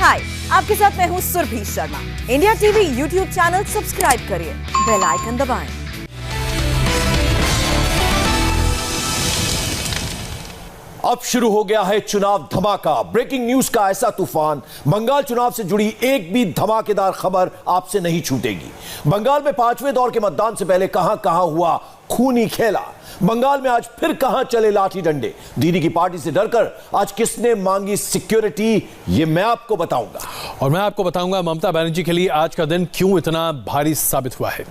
हाय, आपके साथ मैं हूँ Surabhi Sharma. India TV YouTube channel subscribe करिए, बेल आइकन दबाएं। अब शुरू हो गया है चुनाव धमाका। ब्रेकिंग न्यूज का ऐसा तूफान, बंगाल चुनाव से जुड़ी एक भी धमाकेदार खबर आपसे नहीं छूटेगी। बंगाल में 5वें दौर के मतदान से पहले कहां कहां हुआ खूनी खेला। बंगाल में आज फिर कहां चले लाठी डंडे। दीदी की पार्टी से डरकर आज किसने मांगी सिक्योरिटी, ये मैं आपको बताऊंगा। और मैं आपको बताऊंगा ममता बनर्जी के लिए आज का दिन क्यों इतना भारी साबित हुआ है।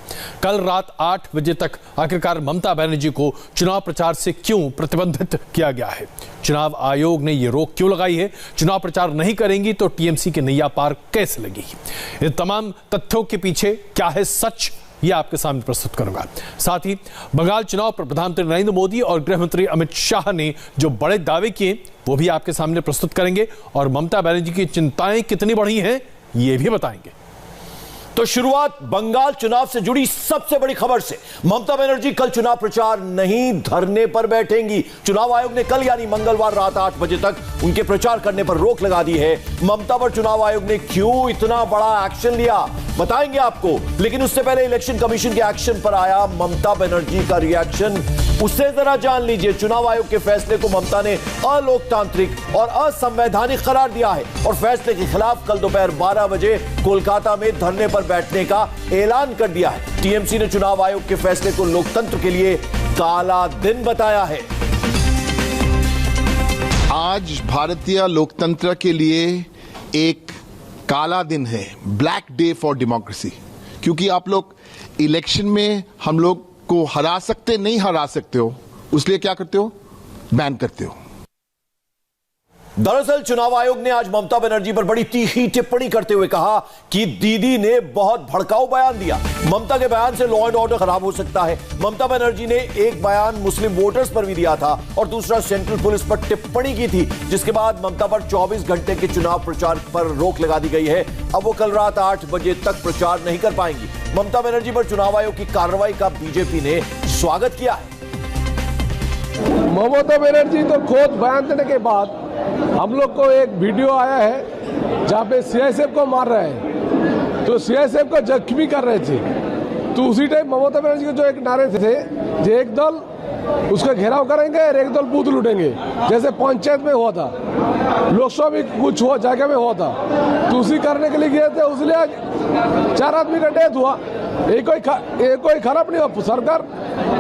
कल रात 8 बजे तक आखिरकार ममता बनर्जी को चुनाव प्रचार से क्यों प्रतिबंधित किया गया है। चुनाव आयोग ने यह रोक क्यों लगाई है। चुनाव प्रचार नहीं करेंगी तो टीएमसी की नैया पार कैसे लगेगी। इन तमाम तथ्यों के पीछे क्या है सच, यह आपके सामने प्रस्तुत करूंगा। साथ ही बंगाल चुनाव पर प्रधानमंत्री नरेंद्र मोदी और गृह मंत्री अमित शाह ने जो बड़े दावे किए वो भी आपके सामने प्रस्तुत करेंगे। और ममता बनर्जी की चिंताएं कितनी बढ़ी हैं ये भी बताएंगे। तो शुरुआत बंगाल चुनाव से जुड़ी सबसे बड़ी खबर से। ममता बनर्जी कल चुनाव प्रचार नहीं, धरने पर बैठेंगी। चुनाव आयोग ने कल यानी मंगलवार रात 8 बजे तक उनके प्रचार करने पर रोक लगा दी है। ममता पर चुनाव आयोग ने क्यों इतना बड़ा एक्शन लिया बताएंगे आपको, लेकिन उससे पहले इलेक्शन कमीशन के एक्शन पर आया ममता बनर्जी का रिएक्शन, उसे जरा जान लीजिए। चुनाव आयोग के फैसले को ममता ने अलोकतांत्रिक और असंवैधानिक करार दिया है और फैसले के खिलाफ कल दोपहर 12 बजे कोलकाता में धरने पर बैठने का ऐलान कर दिया है। टीएमसी ने चुनाव आयोग के फैसले को लोकतंत्र के लिए काला दिन बताया है। आज भारतीय लोकतंत्र के लिए एक काला दिन है, ब्लैक डे फॉर डेमोक्रेसी। क्योंकि आप लोग इलेक्शन में हम लोग को हरा सकते नहीं हरा सकते हो, उसलिए क्या करते हो, बैन करते हो। दरअसल चुनाव आयोग ने आज ममता बनर्जी पर बड़ी तीखी टिप्पणी करते हुए कहा कि दीदी ने बहुत भड़काऊ बयान दिया। ममता के बयान से लॉ एंड ऑर्डर खराब हो सकता है। ममता बनर्जी ने एक बयान मुस्लिम वोटर्स पर भी दिया था और दूसरा सेंट्रल पुलिस पर टिप्पणी की थी, जिसके बाद ममता पर 24 घंटे के चुनाव प्रचार पर रोक लगा दी गई है। अब वो कल रात 8 बजे तक प्रचार नहीं कर पाएंगी। ममता बनर्जी पर चुनाव आयोग की कार्रवाई का बीजेपी ने स्वागत किया है। ममता बनर्जी तो खुद बयान देने के बाद हम लोग को एक वीडियो आया है जहाँ पे सीआईएसएफ को मार रहे हैं, तो सीआईएसएफ को जख्मी कर रहे थे। तो उसी टाइम ममता बनर्जी के जो एक नारे थे, जो एक दल उसका घेराव करेंगे और एक दल बूथ लूटेंगे, जैसे पंचायत में हुआ था, लोकसभा में कुछ हुआ जगह में हुआ था, तो उसी करने के लिए गए थे। उसलिए आज 4 आदमी का डेथ हुआ। एक कोई खराब नहीं हुआ। सरकार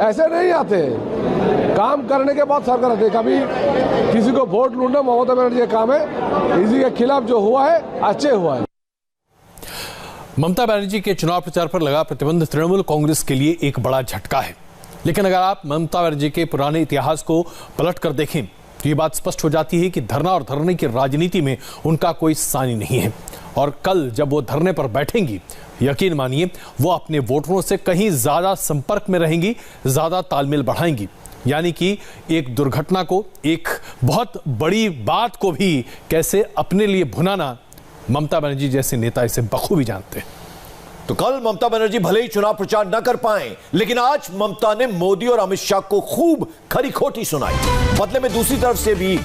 ऐसे नहीं आते, काम करने के बाद सरकार आते। कभी किसी को वोट लूटना ममता बनर्जी का काम है। इसी के खिलाफ जो हुआ है अच्छे हुआ है। ममता बनर्जी के चुनाव प्रचार पर लगा प्रतिबंध तृणमूल कांग्रेस के लिए एक बड़ा झटका है। लेकिन अगर आप ममता बनर्जी के पुराने इतिहास को पलट कर देखें तो ये बात स्पष्ट हो जाती है कि धरना और धरने की राजनीति में उनका कोई सानी नहीं है। और कल जब वो धरने पर बैठेंगी, यकीन मानिए वो अपने वोटरों से कहीं ज्यादा संपर्क में रहेंगी, ज्यादा तालमेल बढ़ाएंगी। यानी कि एक दुर्घटना को, एक बहुत बड़ी बात को भी कैसे अपने लिए भुनाना ममता बनर्जी जैसे नेता इसे बखूबी जानते हैं। तो कल ममता बनर्जी भले ही चुनाव प्रचार न कर पाए, लेकिन आज ममता ने मोदी और अमित शाह को खूब खरी खोटी सुनाई। बदले में दूसरी तरफ से भी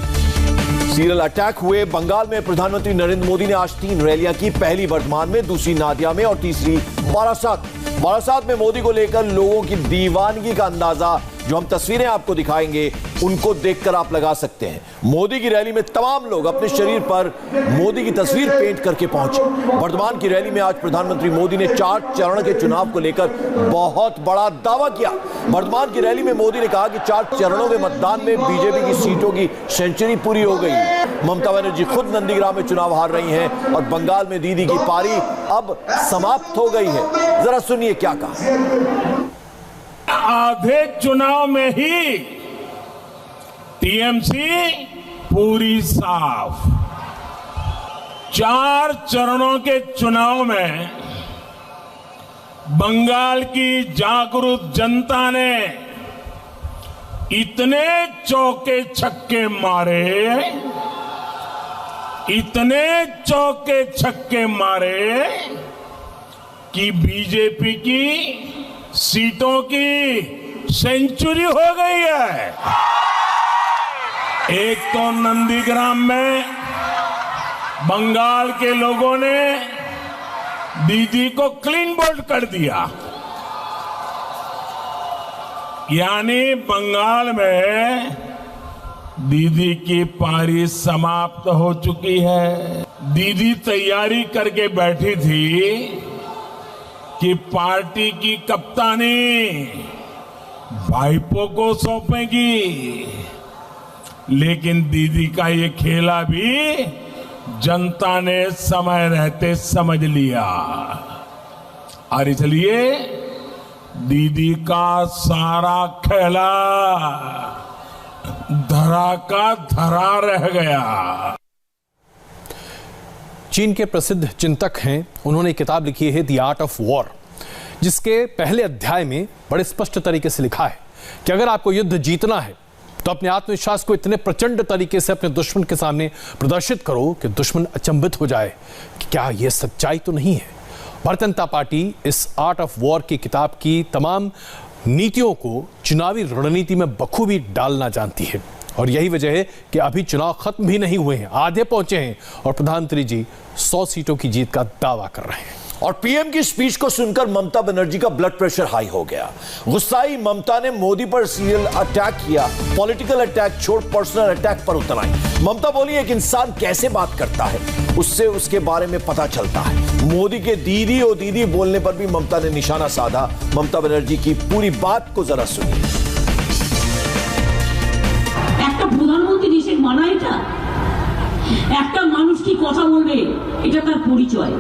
सीरियल अटैक हुए। बंगाल में प्रधानमंत्री नरेंद्र मोदी ने आज 3 रैलियां की, पहली वर्धमान में, दूसरी नादिया में और तीसरी बारासात में। मोदी को लेकर लोगों की दीवानगी का अंदाजा जो हम तस्वीरें आपको दिखाएंगे उनको देखकर आप लगा सकते हैं। मोदी की रैली में तमाम लोग अपने शरीर पर मोदी की तस्वीर पेंट करके पहुंचे। वर्धमान की रैली में आज प्रधानमंत्री मोदी ने 4 चरण के चुनाव को लेकर बहुत बड़ा दावा किया। वर्धमान की रैली में मोदी ने कहा कि 4 चरणों में मतदान में बीजेपी की सीटों की सेंचुरी पूरी हो गई। ममता बनर्जी खुद नंदीग्राम में चुनाव हार रही हैं और बंगाल में दीदी की पारी अब समाप्त हो गई है। जरा सुनिए क्या कहा। आधे चुनाव में ही टीएमसी पूरी साफ। 4 चरणों के चुनाव में बंगाल की जागरूक जनता ने इतने चौके छक्के मारे, इतने चौके छक्के मारे कि बीजेपी की सीटों की सेंचुरी हो गई है। एक तो नंदीग्राम में बंगाल के लोगों ने दीदी को क्लीन बोल्ड कर दिया। यानी बंगाल में दीदी की पारी समाप्त हो चुकी है। दीदी तैयारी करके बैठी थी कि पार्टी की कप्तानी भाईपो को सौंपेगी, लेकिन दीदी का ये खेला भी जनता ने समय रहते समझ लिया और इसलिए दीदी का सारा खेला धरा का धरा रह गया। चीन के प्रसिद्ध चिंतक हैं, उन्होंने एक किताब लिखी है द आर्ट ऑफ वॉर, जिसके पहले अध्याय में बड़े स्पष्ट तरीके से लिखा है कि अगर आपको युद्ध जीतना है तो अपने आत्मविश्वास को इतने प्रचंड तरीके से अपने दुश्मन के सामने प्रदर्शित करो कि दुश्मन अचंभित हो जाए कि क्या यह सच्चाई तो नहीं है। भारतीय जनता पार्टी इस आर्ट ऑफ वॉर की किताब की तमाम नीतियों को चुनावी रणनीति में बखूबी डालना जानती है और यही वजह है कि अभी चुनाव खत्म भी नहीं हुए हैं, आधे पहुंचे हैं और प्रधानमंत्री जी 100 सीटों की जीत का दावा कर रहे हैं। और पीएम की स्पीच को सुनकर ममता बनर्जी का ब्लड प्रेशर हाई हो गया। गुस्साई ममता ने मोदी पर सीरियल अटैक किया, पॉलिटिकल अटैक छोड़ पर्सनल अटैक पर उतर आई। ममता बोली एक इंसान कैसे बात करता है उससे उसके बारे में पता चलता है। मोदी के दीदी ओ दीदी बोलने पर भी ममता ने निशाना साधा। ममता बनर्जी की पूरी बात को जरा सुनिए। প্রধানমন্ত্রী দেশের মানা এটা একটা মানুষ কি কথা বলবে এটা তার পরিচয়,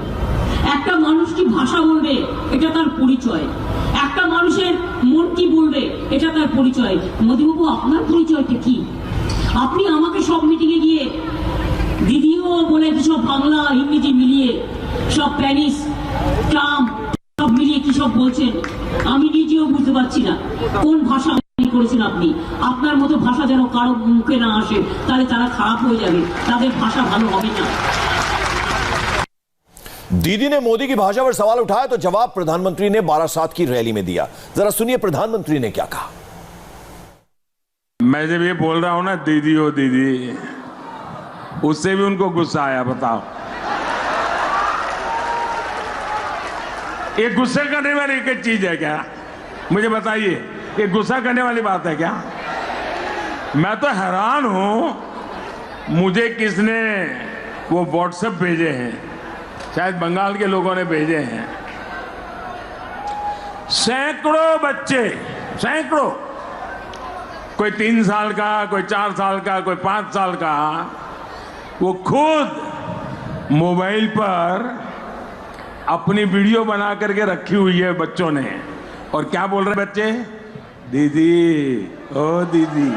একটা মানুষ কি ভাষা বলবে এটা তার পরিচয়, একটা মানুষের মন কি বলবে এটা তার পরিচয়। মোদিবাবু আপনার পরিচয়টা কি? আপনি আমাকে সব মিটিংয়ে গিয়ে দিদিও বলে সব বাংলা ইংরেজি মিলিয়ে সব প্যানিস ট্রাম্প সব মিলিয়ে কি সব বলছেন আমি নিজেও বুঝতে পারছি না কোন ভাষা করেছেন আপনি। আপনার মতো ভাষা যেন কারো মুখে না আসে, তাহলে তারা খারাপ হয়ে যাবে, তাদের ভাষা ভালো হবে না। दीदी ने मोदी की भाषा पर सवाल उठाया तो जवाब प्रधानमंत्री ने बारासात की रैली में दिया। जरा सुनिए प्रधानमंत्री ने क्या कहा। मैं जब ये बोल रहा हूं ना दीदी हो दीदी, उससे भी उनको गुस्सा आया। बताओ ये गुस्से करने वाली एक चीज है क्या? मुझे बताइए, ये गुस्सा करने वाली बात है क्या? मैं तो हैरान हूं, मुझे किसने वो व्हाट्सएप भेजे हैं, शायद बंगाल के लोगों ने भेजे हैं। सैकड़ों बच्चे, सैकड़ों, कोई 3 साल का, कोई 4 साल का, कोई 5 साल का, वो खुद मोबाइल पर अपनी वीडियो बना करके रखी हुई है बच्चों ने। और क्या बोल रहे बच्चे? दीदी ओ दीदी।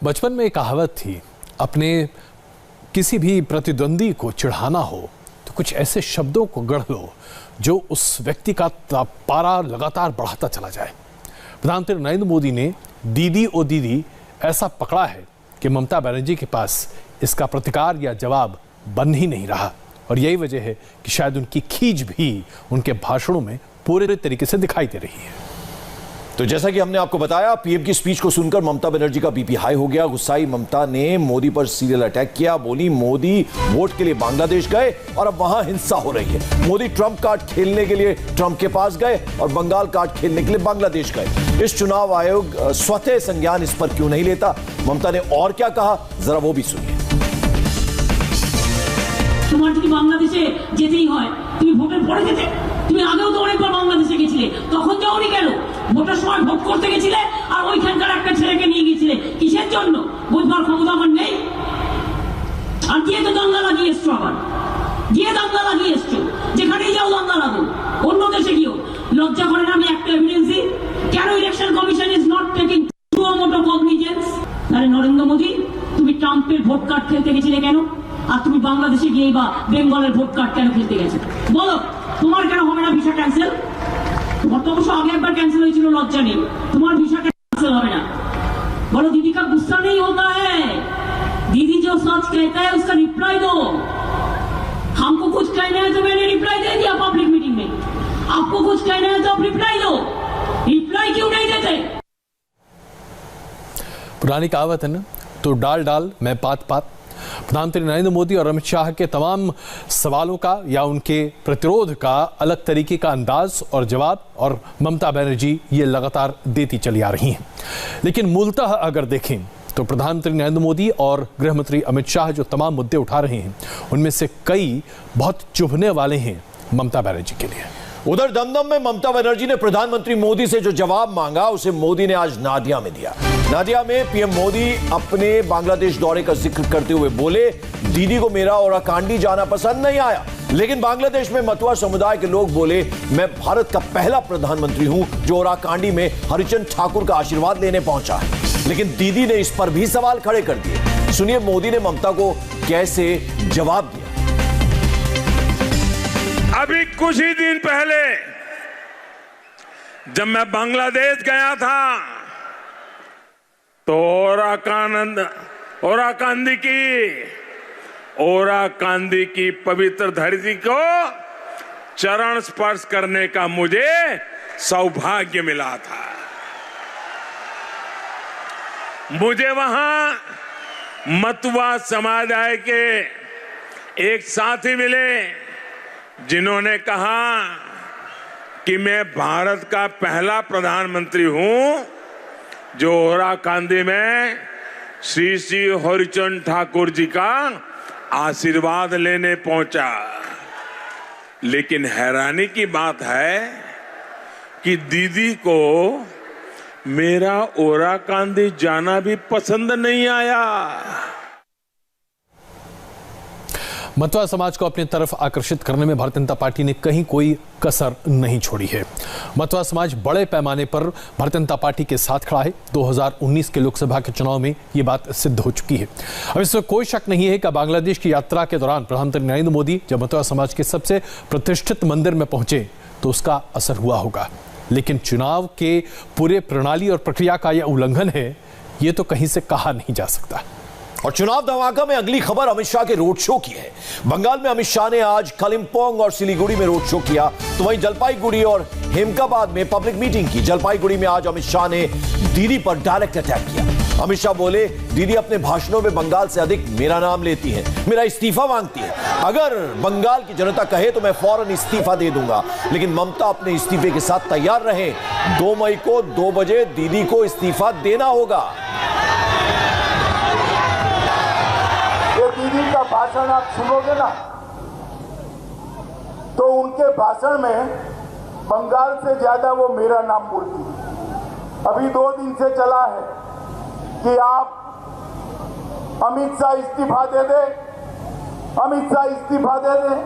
बचपन में एक कहावत थी, अपने किसी भी प्रतिद्वंदी को चिढ़ाना हो तो कुछ ऐसे शब्दों को गढ़ लो जो उस व्यक्ति का पारा लगातार बढ़ाता चला जाए। प्रधानमंत्री नरेंद्र मोदी ने दीदी ओ दीदी ऐसा पकड़ा है कि ममता बनर्जी के पास इसका प्रतिकार या जवाब बन ही नहीं रहा और यही वजह है कि शायद उनकी खींच भी उनके भाषणों में पूरे तरीके से दिखाई दे रही है। तो जैसा कि हमने आपको बताया, पीएम की स्पीच को सुनकर ममता बनर्जी का बीपी हाई हो गया। गुस्साई ममता ने मोदी पर सीरियल अटैक किया। बोली मोदी वोट के लिए बांग्लादेश गए और अब वहां हिंसा हो रही है। मोदी ट्रंप कार्ड खेलने के लिए ट्रंप के पास गए और बंगाल कार्ड खेलने के लिए बांग्लादेश गए। इस चुनाव आयोग स्वतः संज्ञान इस पर क्यों नहीं लेता? ममता ने और क्या कहा, जरा वो भी सुनिए। তোমার যদি বাংলাদেশে যেতেই হয় তুমি ভোটের পরে যেতে, তুমি আগেও তো অনেকবার বাংলাদেশে গেছিলে, তখন যাওনি কেন? ভোটের সময় ভোট করতে গেছিলে আর ওইখানকার একটা ছেলেকে নিয়ে গিয়েছিলে, কিসের জন্য? বুঝবার ক্ষমতা আমার নেই? আর গিয়ে তো দাঙ্গা লাগিয়ে এসছো, আবার গিয়ে দাঙ্গা লাগিয়ে এসছো, যেখানেই যাও দাঙ্গা লাগো, অন্য দেশে গিয়েও লজ্জা করে না? আমি একটা এভিডেন্স দিই, কেন election commission is not taking to amount of cognizance? আরে নরেন্দ্র মোদী, তুমি ট্রাম্পের ভোট কার্ড খেলতে গেছিলে কেন? আর তুমি বাংলাদেশে গিয়ে বা বেঙ্গলের ভোট কার্ড কেন খেলতে গেছো? বলো, তোমার কেন হবে না ভিসা ক্যান্সেল? তোমার তো অবশ্য আগে একবার ক্যান্সেল হয়েছিল, লজ্জা নেই, তোমার ভিসা ক্যান্সেল হবে না? बोलो दीदी का गुस्सा नहीं होता है, दीदी जो सच कहता है उसका रिप्लाई दो। हमको कुछ कहना है तो मैंने रिप्लाई दे दिया पब्लिक मीटिंग में, आपको कुछ कहना है तो आप रिप्लाई दो, रिप्लाई क्यों नहीं देते? पुरानी कहावत है ना, तो डाल डाल मैं पात पात। प्रधानमंत्री नरेंद्र मोदी और अमित शाह के तमाम सवालों का या उनके प्रतिरोध का अलग तरीके का अंदाज और जवाब और ममता बनर्जी ये लगातार देती चली आ रही हैं। लेकिन मूलतः अगर देखें तो प्रधानमंत्री नरेंद्र मोदी और गृह मंत्री अमित शाह जो तमाम मुद्दे उठा रहे हैं उनमें से कई बहुत चुभने वाले हैं ममता बनर्जी के लिए। उधर दमदम में ममता बनर्जी ने प्रधानमंत्री मोदी से जो जवाब मांगा उसे मोदी ने आज नादिया में दिया। नादिया में पीएम मोदी अपने बांग्लादेश दौरे का जिक्र करते हुए बोले, दीदी को मेरा ओराकांडी जाना पसंद नहीं आया, लेकिन बांग्लादेश में मतुआ समुदाय के लोग बोले मैं भारत का पहला प्रधानमंत्री हूं जो ओराकांडी में हरिचंद ठाकुर का आशीर्वाद लेने पहुंचा है। लेकिन दीदी ने इस पर भी सवाल खड़े कर दिए। सुनिए मोदी ने ममता को कैसे जवाब दिया। अभी कुछ ही दिन पहले जब मैं बांग्लादेश गया था तो ओराकांदी की पवित्र धरती को चरण स्पर्श करने का मुझे सौभाग्य मिला था। मुझे वहां मतुआ समुदाय के एक साथी मिले जिन्होंने कहा कि मैं भारत का पहला प्रधानमंत्री हूं जो ओराकांदी में श्री श्री हरिचंद ठाकुर जी का आशीर्वाद लेने पहुंचा। लेकिन हैरानी की बात है कि दीदी को मेरा ओराकांदी जाना भी पसंद नहीं आया। मतुआ समाज को अपनी तरफ आकर्षित करने में भारतीय जनता पार्टी ने कहीं कोई कसर नहीं छोड़ी है। मतुआ समाज बड़े पैमाने पर भारतीय जनता पार्टी के साथ खड़ा है। 2019 के लोकसभा के चुनाव में ये बात सिद्ध हो चुकी है। अब इसमें कोई शक नहीं है कि बांग्लादेश की यात्रा के दौरान प्रधानमंत्री नरेंद्र मोदी जब मतुआ समाज के सबसे प्रतिष्ठित मंदिर में पहुंचे तो उसका असर हुआ होगा। लेकिन चुनाव के पूरे प्रणाली और प्रक्रिया का यह उल्लंघन है, ये तो कहीं से कहा नहीं जा सकता। और चुनाव धमाका में अगली खबर अमित शाह के रोड शो की है। बंगाल में अमित शाह ने आज कालिम्पोंग और सिलीगुड़ी में रोड शो किया, तो वहीं जलपाईगुड़ी और हेमकाबाद में पब्लिक मीटिंग की। जलपाईगुड़ी में आज अमित शाह ने दीदी पर डायरेक्ट अटैक किया। अमित शाह बोले, दीदी अपने भाषणों में बंगाल से अधिक मेरा नाम लेती है, मेरा इस्तीफा मांगती है। अगर बंगाल की जनता कहे तो मैं फौरन इस्तीफा दे दूंगा, लेकिन ममता अपने इस्तीफे के साथ तैयार रहे। 2 मई को 2 बजे दीदी को इस्तीफा देना होगा। दीदी का भाषण आप सुनोगे ना तो उनके भाषण में बंगाल से ज्यादा वो मेरा नाम बोलती है। अभी 2 दिन से चला है कि आप अमित शाह इस्तीफा दे दे, अमित शाह इस्तीफा दे दे।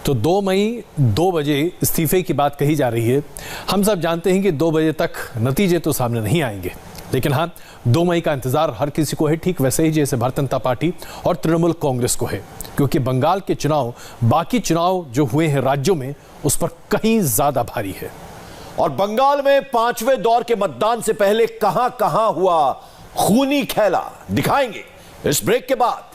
तो 2 मई 2 बजे इस्तीफे की बात कही जा रही है। हम सब जानते हैं कि 2 बजे तक नतीजे तो सामने नहीं आएंगे, लेकिन हाँ 2 मई का इंतजार हर किसी को है, ठीक वैसे ही जैसे भारतीय जनता पार्टी और तृणमूल कांग्रेस को है, क्योंकि बंगाल के चुनाव बाकी चुनाव जो हुए हैं राज्यों में उस पर कहीं ज्यादा भारी है। और बंगाल में 5वें दौर के मतदान से पहले कहां कहां हुआ खूनी खेला, दिखाएंगे इस ब्रेक के बाद।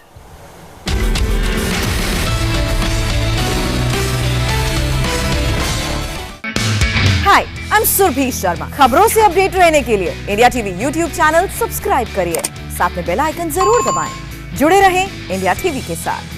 हाय, आई एम सुरभि शर्मा। खबरों से अपडेट रहने के लिए India TV YouTube channel subscribe करिए, साथ में बेल आइकन जरूर दबाएं। जुड़े रहें इंडिया टीवी के साथ।